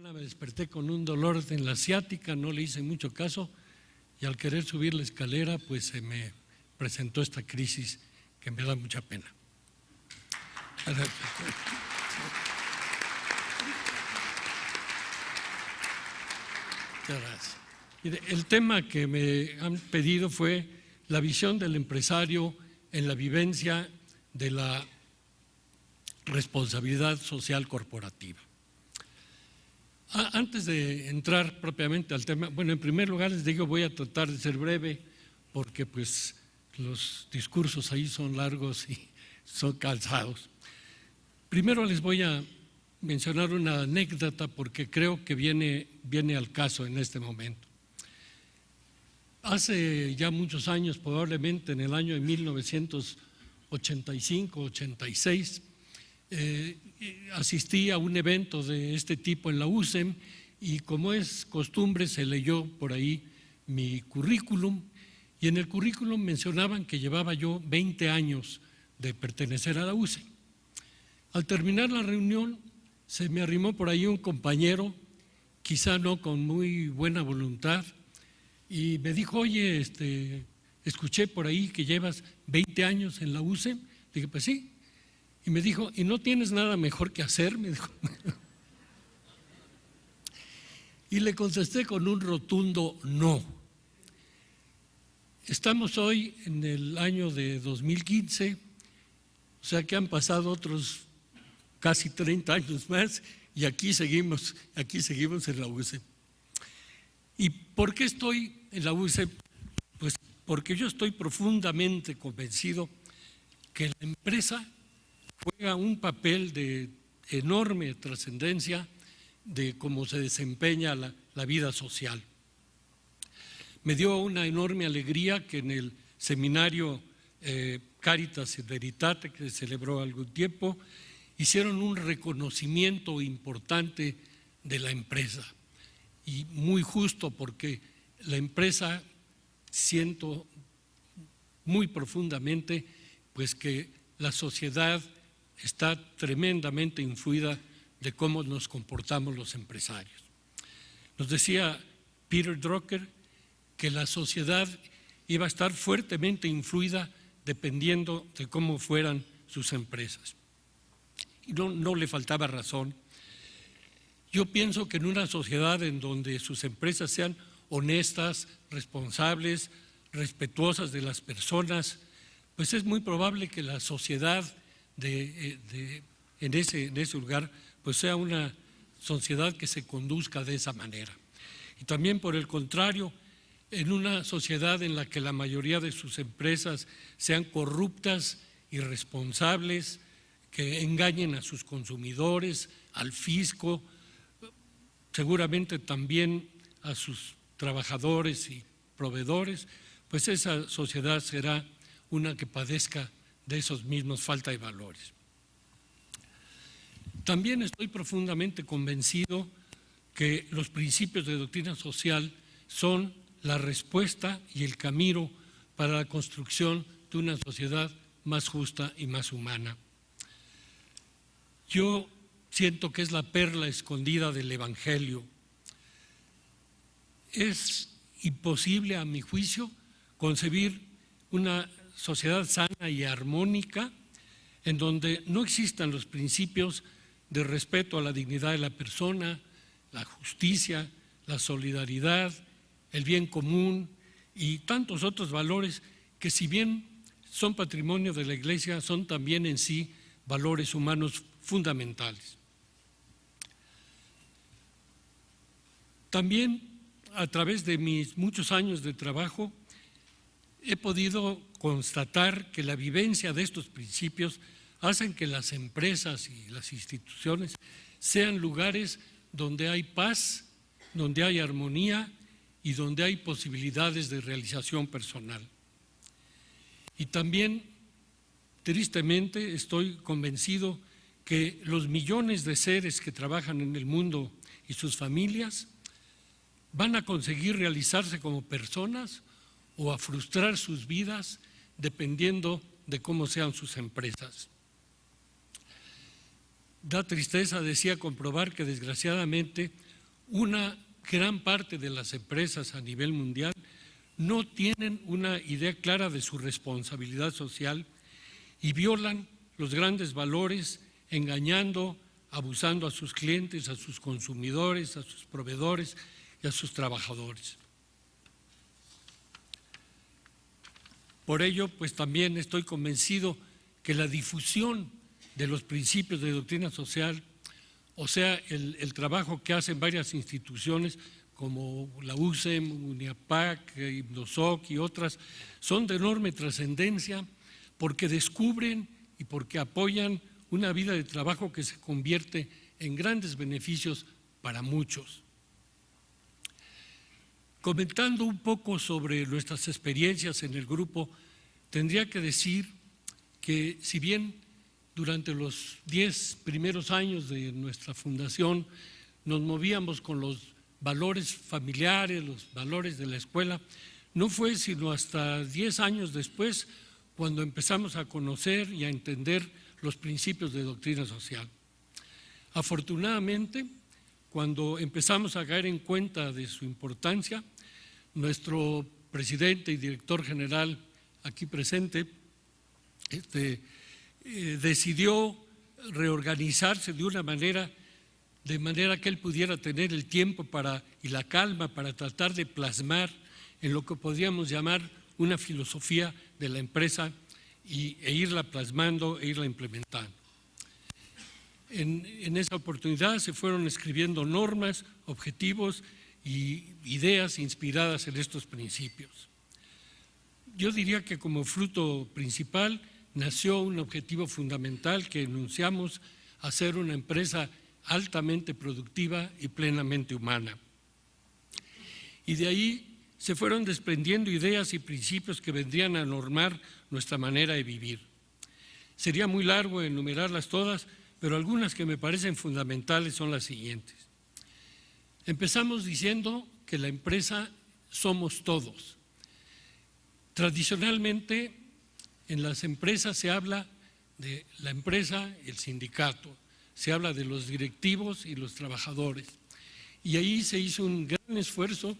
Me desperté con un dolor en la ciática, no le hice mucho caso y al querer subir la escalera pues se me presentó esta crisis que me da mucha pena. Gracias. El tema que me han pedido fue la visión del empresario en la vivencia de la responsabilidad social corporativa. Antes de entrar propiamente al tema, bueno, en primer lugar les digo, voy a tratar de ser breve porque pues los discursos ahí son largos y son cansados. Primero les voy a mencionar una anécdota porque creo que viene al caso en este momento. Hace ya muchos años, probablemente en el año de 1985-86, asistí a un evento de este tipo en la USEM y como es costumbre se leyó por ahí mi currículum y en el currículum mencionaban que llevaba yo 20 años de pertenecer a la USEM. Al terminar la reunión se me arrimó por ahí un compañero, quizá no con muy buena voluntad, y me dijo, oye, escuché por ahí que llevas 20 años en la USEM. Dije, pues sí. Y me dijo, ¿y no tienes nada mejor que hacer? Me dijo. Y le contesté con un rotundo no. Estamos hoy en el año de 2015, o sea que han pasado otros casi 30 años más y aquí seguimos en la USEM. ¿Y por qué estoy en la USEM? Pues porque yo estoy profundamente convencido que la empresa juega un papel de enorme trascendencia de cómo se desempeña la vida social. Me dio una enorme alegría que en el seminario Caritas et Veritate, que se celebró algún tiempo, hicieron un reconocimiento importante de la empresa. Y muy justo porque la empresa, siento muy profundamente pues que la sociedad está tremendamente influida de cómo nos comportamos los empresarios. Nos decía Peter Drucker que la sociedad iba a estar fuertemente influida dependiendo de cómo fueran sus empresas. Y no le faltaba razón. Yo pienso que en una sociedad en donde sus empresas sean honestas, responsables, respetuosas de las personas, pues es muy probable que la sociedad en ese lugar pues sea una sociedad que se conduzca de esa manera. Y también por el contrario, en una sociedad en la que la mayoría de sus empresas sean corruptas, irresponsables, que engañen a sus consumidores, al fisco, seguramente también a sus trabajadores y proveedores, pues esa sociedad será una que padezca de esos mismos falta de valores. También estoy profundamente convencido que los principios de doctrina social son la respuesta y el camino para la construcción de una sociedad más justa y más humana. Yo siento que es la perla escondida del Evangelio. Es imposible, a mi juicio, concebir una sociedad sana y armónica en donde no existan los principios de respeto a la dignidad de la persona, la justicia, la solidaridad, el bien común y tantos otros valores que, si bien son patrimonio de la Iglesia, son también en sí valores humanos fundamentales. También a través de mis muchos años de trabajo he podido constatar que la vivencia de estos principios hacen que las empresas y las instituciones sean lugares donde hay paz, donde hay armonía y donde hay posibilidades de realización personal. Y también, tristemente, estoy convencido que los millones de seres que trabajan en el mundo y sus familias van a conseguir realizarse como personas o a frustrar sus vidas dependiendo de cómo sean sus empresas. Da tristeza, decía, comprobar que desgraciadamente una gran parte de las empresas a nivel mundial no tienen una idea clara de su responsabilidad social y violan los grandes valores, engañando, abusando a sus clientes, a sus consumidores, a sus proveedores y a sus trabajadores. Por ello, pues también estoy convencido que la difusión de los principios de doctrina social, o sea, el trabajo que hacen varias instituciones como la USEM, UNIAPAC, Hipnosoc y otras, son de enorme trascendencia porque descubren y porque apoyan una vida de trabajo que se convierte en grandes beneficios para muchos. Comentando un poco sobre nuestras experiencias en el grupo, tendría que decir que si bien durante los 10 primeros años de nuestra fundación nos movíamos con los valores familiares, los valores de la escuela, no fue sino hasta 10 años después cuando empezamos a conocer y a entender los principios de doctrina social. Afortunadamente, cuando empezamos a caer en cuenta de su importancia, nuestro presidente y director general aquí presente decidió reorganizarse de manera que él pudiera tener el tiempo y la calma para tratar de plasmar en lo que podríamos llamar una filosofía de la empresa e irla plasmando e irla implementando. En esa oportunidad se fueron escribiendo normas, objetivos y ideas inspiradas en estos principios. Yo diría que como fruto principal nació un objetivo fundamental que enunciamos: hacer una empresa altamente productiva y plenamente humana. Y de ahí se fueron desprendiendo ideas y principios que vendrían a normar nuestra manera de vivir. Sería muy largo enumerarlas todas, pero algunas que me parecen fundamentales son las siguientes. Empezamos diciendo que la empresa somos todos. Tradicionalmente, en las empresas se habla de la empresa, el sindicato, se habla de los directivos y los trabajadores. Y ahí se hizo un gran esfuerzo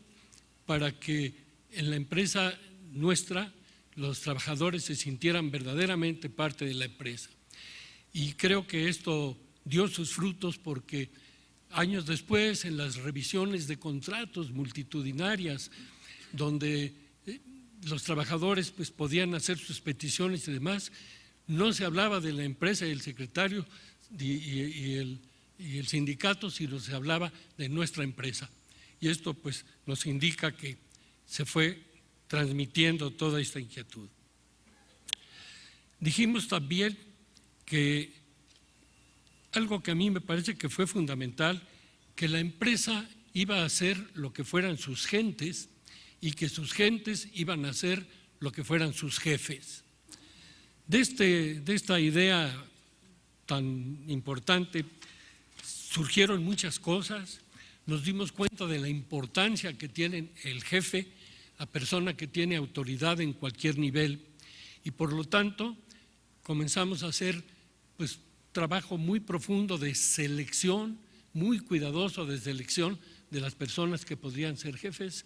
para que en la empresa nuestra los trabajadores se sintieran verdaderamente parte de la empresa. Y creo que esto dio sus frutos porque años después, en las revisiones de contratos multitudinarias, donde los trabajadores pues podían hacer sus peticiones y demás, no se hablaba de la empresa y el secretario y el sindicato, sino se hablaba de nuestra empresa. Y esto pues nos indica que se fue transmitiendo toda esta inquietud. Dijimos también que algo que a mí me parece que fue fundamental, que la empresa iba a hacer lo que fueran sus gentes y que sus gentes iban a hacer lo que fueran sus jefes. De esta idea tan importante surgieron muchas cosas. Nos dimos cuenta de la importancia que tiene el jefe, la persona que tiene autoridad en cualquier nivel, y por lo tanto comenzamos a hacer pues trabajo muy profundo de selección, muy cuidadoso de selección de las personas que podrían ser jefes.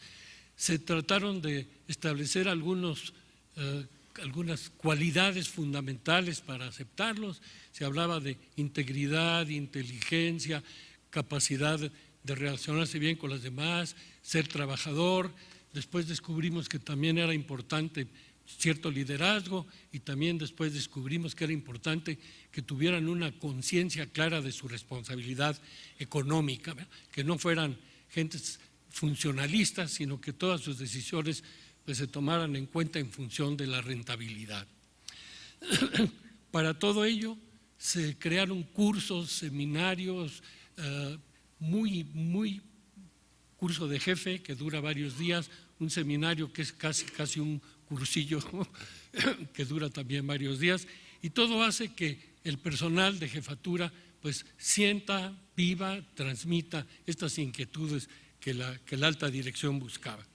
Se trataron de establecer algunas cualidades fundamentales para aceptarlos. Se hablaba de integridad, inteligencia, capacidad de relacionarse bien con los demás, ser trabajador. Después descubrimos que también era importante cierto liderazgo y también después descubrimos que era importante que tuvieran una conciencia clara de su responsabilidad económica, ¿verdad? Que no fueran gentes funcionalistas, sino que todas sus decisiones pues, se tomaran en cuenta en función de la rentabilidad. Para todo ello se crearon cursos, seminarios, curso de jefe que dura varios días, un seminario que es casi un cursillo que dura también varios días, y todo hace que el personal de jefatura pues sienta, viva, transmita estas inquietudes que la alta dirección buscaba.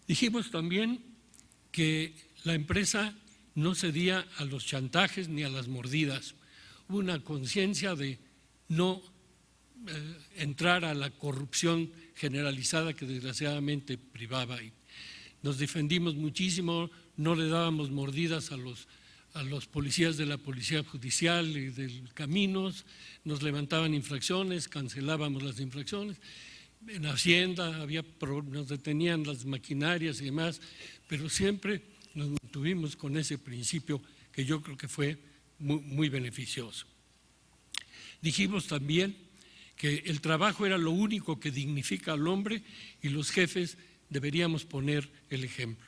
Dijimos también que la empresa no cedía a los chantajes ni a las mordidas. hubo una conciencia de no entrar a la corrupción generalizada que desgraciadamente privaba. Y nos defendimos muchísimo, no le dábamos mordidas a los policías de la Policía Judicial y de Caminos, nos levantaban infracciones, cancelábamos las infracciones. En Hacienda nos detenían las maquinarias y demás, pero siempre nos mantuvimos con ese principio que yo creo que fue muy, muy beneficioso. Dijimos también que el trabajo era lo único que dignifica al hombre y los jefes deberíamos poner el ejemplo.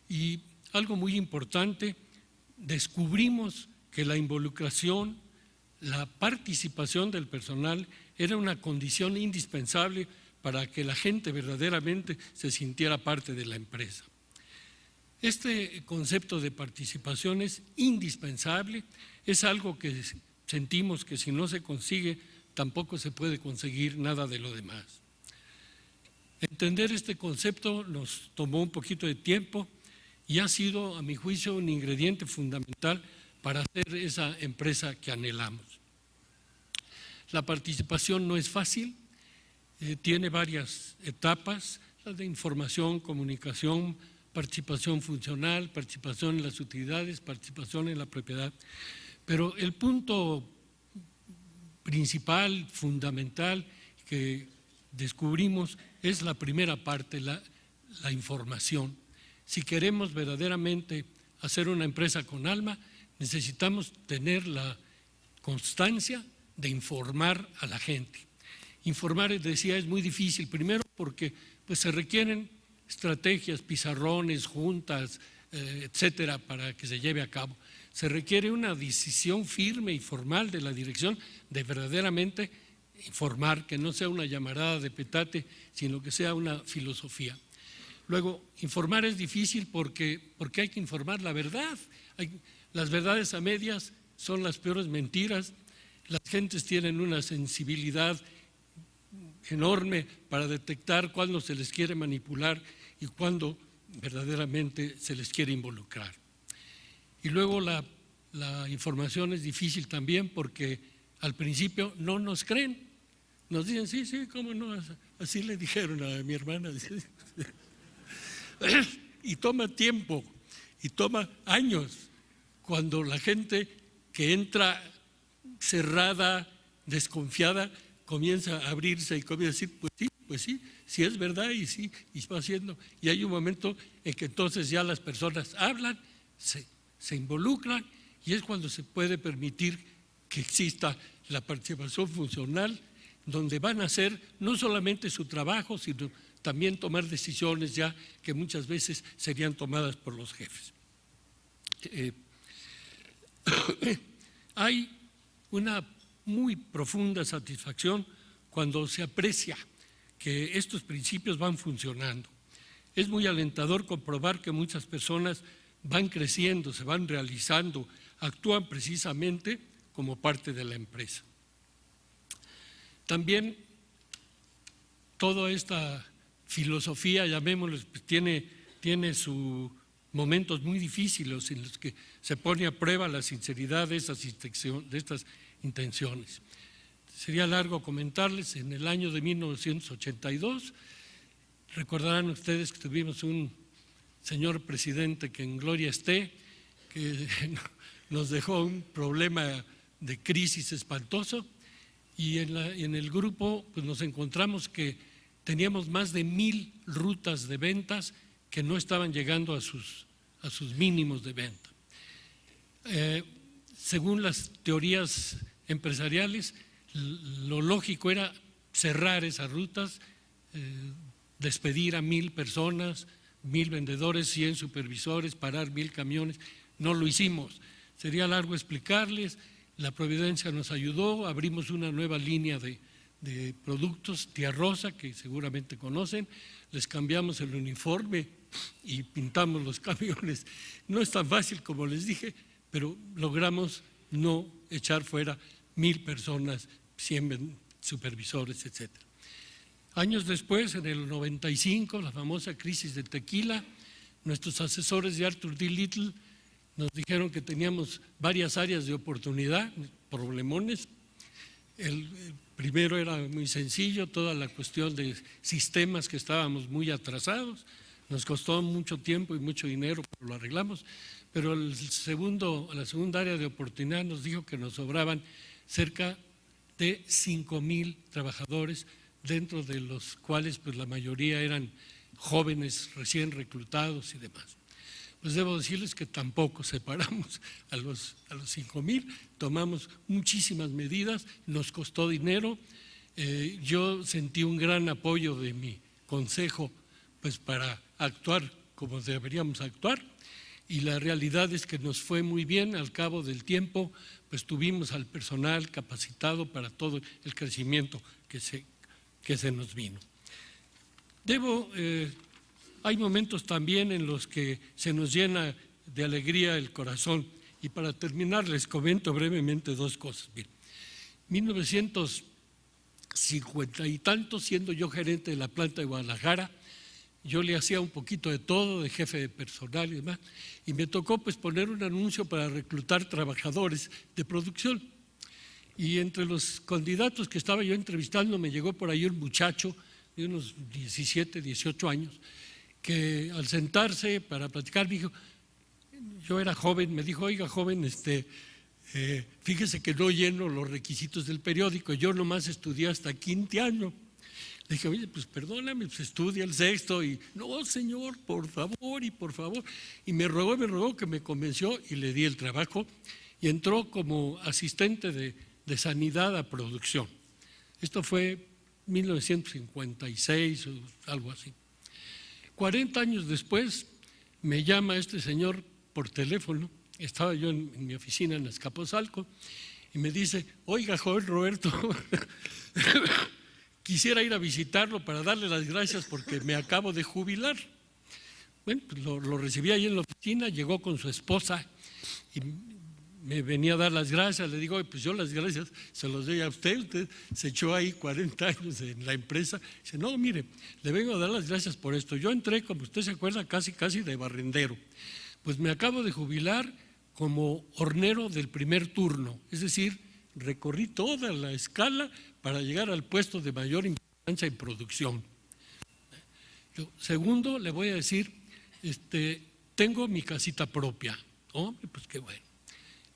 Y algo muy importante, descubrimos que la involucración, la participación del personal era una condición indispensable para que la gente verdaderamente se sintiera parte de la empresa. Este concepto de participación es indispensable, es algo que sentimos que si no se consigue, tampoco se puede conseguir nada de lo demás. Entender este concepto nos tomó un poquito de tiempo y ha sido, a mi juicio, un ingrediente fundamental para hacer esa empresa que anhelamos. La participación no es fácil, tiene varias etapas, la de información, comunicación, participación funcional, participación en las utilidades, participación en la propiedad. Pero el punto principal, fundamental, que descubrimos es la primera parte, la información. Si queremos verdaderamente hacer una empresa con alma, necesitamos tener la constancia de informar a la gente. Informar, decía, es muy difícil, primero porque pues, se requieren estrategias, pizarrones, juntas, etcétera, para que se lleve a cabo. Se requiere una decisión firme y formal de la dirección de verdaderamente informar, que no sea una llamarada de petate, sino que sea una filosofía. Luego, informar es difícil porque hay que informar la verdad. Las verdades a medias son las peores mentiras. Las gentes tienen una sensibilidad enorme para detectar cuándo se les quiere manipular y cuándo verdaderamente se les quiere involucrar. Y luego la información es difícil también porque al principio no nos creen. Nos dicen, sí, cómo no, así le dijeron a mi hermana. Y toma tiempo, y toma años, cuando la gente que entra cerrada, desconfiada, comienza a abrirse y comienza a decir, pues sí es verdad y sí, y va haciendo. Y hay un momento en que entonces ya las personas hablan, se involucran y es cuando se puede permitir que exista la participación funcional, donde van a hacer no solamente su trabajo, sino también tomar decisiones ya que muchas veces serían tomadas por los jefes. Hay una muy profunda satisfacción cuando se aprecia que estos principios van funcionando. Es muy alentador comprobar que muchas personas van creciendo, se van realizando, actúan precisamente como parte de la empresa. También toda esta filosofía, llamémoslo, tiene sus momentos muy difíciles en los que se pone a prueba la sinceridad de estas intenciones. Sería largo comentarles, en el año de 1982, recordarán ustedes que tuvimos un señor presidente que en gloria esté, que nos dejó un problema de crisis espantoso y en el grupo pues nos encontramos que teníamos más de 1000 rutas de ventas que no estaban llegando a sus mínimos de venta. Según las teorías empresariales, lo lógico era cerrar esas rutas, despedir a 1000 personas, 1000 vendedores, 100 supervisores, parar 1000 camiones. No lo hicimos. Sería largo explicarles. La Providencia nos ayudó, abrimos una nueva línea de productos, Tía Rosa, que seguramente conocen, les cambiamos el uniforme y pintamos los camiones. No es tan fácil como les dije, pero logramos no echar fuera 1000 personas, 100 supervisores, etc. Años después, en el 95, la famosa crisis de tequila, nuestros asesores de Arthur D. Little Nos dijeron que teníamos varias áreas de oportunidad, problemones. El primero era muy sencillo, toda la cuestión de sistemas que estábamos muy atrasados. Nos costó mucho tiempo y mucho dinero, pero lo arreglamos. Pero la segunda área de oportunidad nos dijo que nos sobraban cerca de 5,000 trabajadores, dentro de los cuales pues la mayoría eran jóvenes recién reclutados y demás. Pues debo decirles que tampoco separamos a los 5,000, tomamos muchísimas medidas, nos costó dinero. Yo sentí un gran apoyo de mi consejo pues para actuar como deberíamos actuar, y la realidad es que nos fue muy bien. Al cabo del tiempo pues tuvimos al personal capacitado para todo el crecimiento que se nos vino. Hay momentos también en los que se nos llena de alegría el corazón, y para terminar les comento brevemente dos cosas. Bien, 1950 y tantos, siendo yo gerente de la planta de Guadalajara, yo le hacía un poquito de todo, de jefe de personal y demás, y me tocó pues poner un anuncio para reclutar trabajadores de producción. Y entre los candidatos que estaba yo entrevistando me llegó por ahí un muchacho de unos 17, 18 años, que al sentarse para platicar me dijo, yo era joven, me dijo, oiga joven, fíjese que no lleno los requisitos del periódico, yo nomás estudié hasta quinto año. Le dije, oye, pues perdóname, pues estudia el sexto. Y no, señor, por favor y por favor. Y me rogó que me convenció, y le di el trabajo, y entró como asistente de sanidad a producción. Esto fue 1956 o algo así. 40 años después me llama este señor por teléfono, estaba yo en mi oficina en Azcapotzalco, y me dice, oiga, joven Roberto, quisiera ir a visitarlo para darle las gracias porque me acabo de jubilar. Bueno, pues lo recibí ahí en la oficina, llegó con su esposa y me venía a dar las gracias. Le digo, pues yo las gracias se los doy a usted se echó ahí 40 años en la empresa. Dice, no, mire, le vengo a dar las gracias por esto. Yo entré, como usted se acuerda, casi de barrendero. Pues me acabo de jubilar como hornero del primer turno, es decir, recorrí toda la escala para llegar al puesto de mayor importancia en producción. Segundo, le voy a decir, tengo mi casita propia. Hombre, pues qué bueno.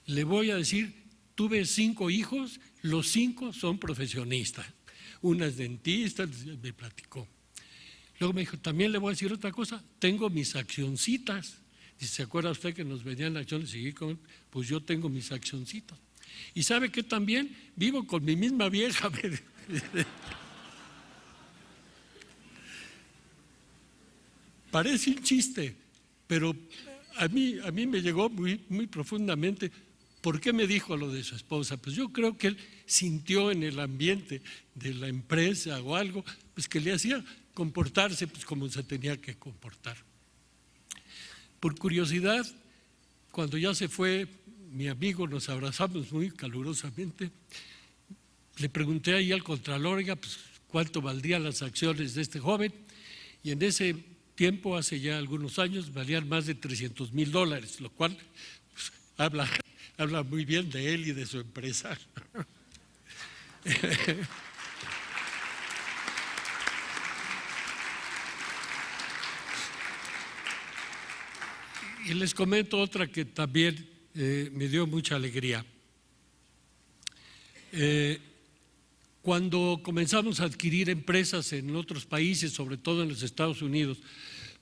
Le voy a decir, tuve 5 hijos, los 5 son profesionistas. Una es dentista, me platicó. Luego me dijo, también le voy a decir otra cosa, tengo mis accioncitas. Dice, ¿se acuerda usted que nos vendían acciones? Y pues yo tengo mis accioncitas. Y sabe que también vivo con mi misma vieja. Parece un chiste, pero a mí me llegó muy, muy profundamente. ¿Por qué me dijo lo de su esposa? Pues yo creo que él sintió en el ambiente de la empresa o algo, pues que le hacía comportarse pues como se tenía que comportar. Por curiosidad, cuando ya se fue mi amigo, nos abrazamos muy calurosamente. Le pregunté ahí al contralor, pues, ¿cuánto valdrían las acciones de este joven? Y en ese tiempo, hace ya algunos años, valían más de $300,000, lo cual pues, habla muy bien de él y de su empresa. Y les comento otra que también me dio mucha alegría. Cuando comenzamos a adquirir empresas en otros países, sobre todo en los Estados Unidos,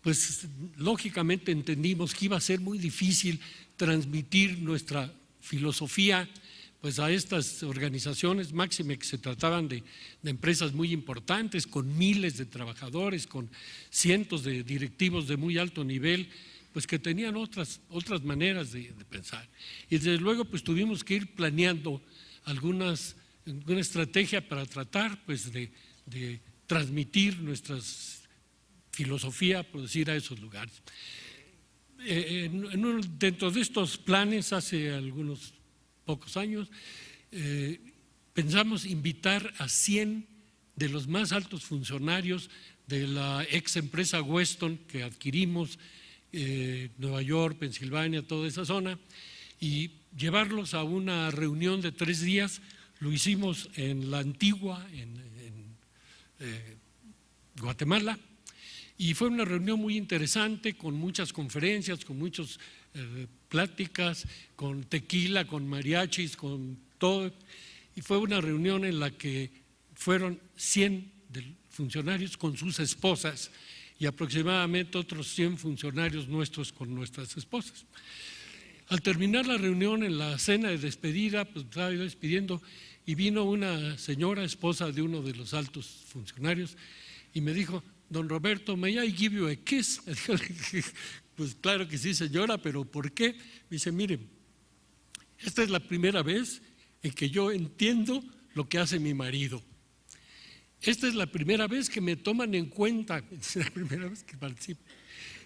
pues lógicamente entendimos que iba a ser muy difícil transmitir nuestra filosofía pues a estas organizaciones, máxime que se trataban de empresas muy importantes, con miles de trabajadores, con cientos de directivos de muy alto nivel, pues que tenían otras maneras de pensar. Y desde luego pues tuvimos que ir planeando una estrategia para tratar pues de transmitir nuestra filosofía, por decir, a esos lugares. Dentro de estos planes, hace algunos pocos años, pensamos invitar a 100 de los más altos funcionarios de la ex empresa Weston que adquirimos Nueva York, Pensilvania, toda esa zona, y llevarlos a una reunión de 3 días. Lo hicimos en La Antigua, en Guatemala, y fue una reunión muy interesante, con muchas conferencias, con muchas pláticas, con tequila, con mariachis, con todo, y fue una reunión en la que fueron 100 funcionarios con sus esposas y aproximadamente otros 100 funcionarios nuestros con nuestras esposas. Al terminar la reunión, en la cena de despedida, pues estaba yo despidiendo y vino una señora, esposa de uno de los altos funcionarios, y me dijo: don Roberto, ¿may I give you a kiss? Pues claro que sí, señora, pero ¿por qué? Me dice: mire, esta es la primera vez en que yo entiendo lo que hace mi marido. Esta es la primera vez que me toman en cuenta, es la primera vez que participo.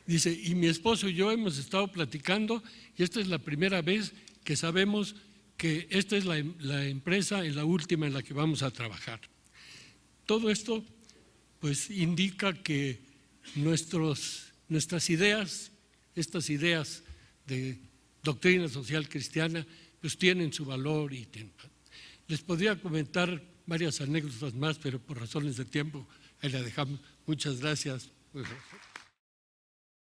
Dice: y mi esposo y yo hemos estado platicando y esta es la primera vez que sabemos que esta es la empresa, la última en la que vamos a trabajar. Todo esto pues indica que nuestras ideas, estas ideas de doctrina social cristiana, pues tienen su valor. Les podría comentar varias anécdotas más, pero por razones de tiempo ahí la dejamos. Muchas gracias.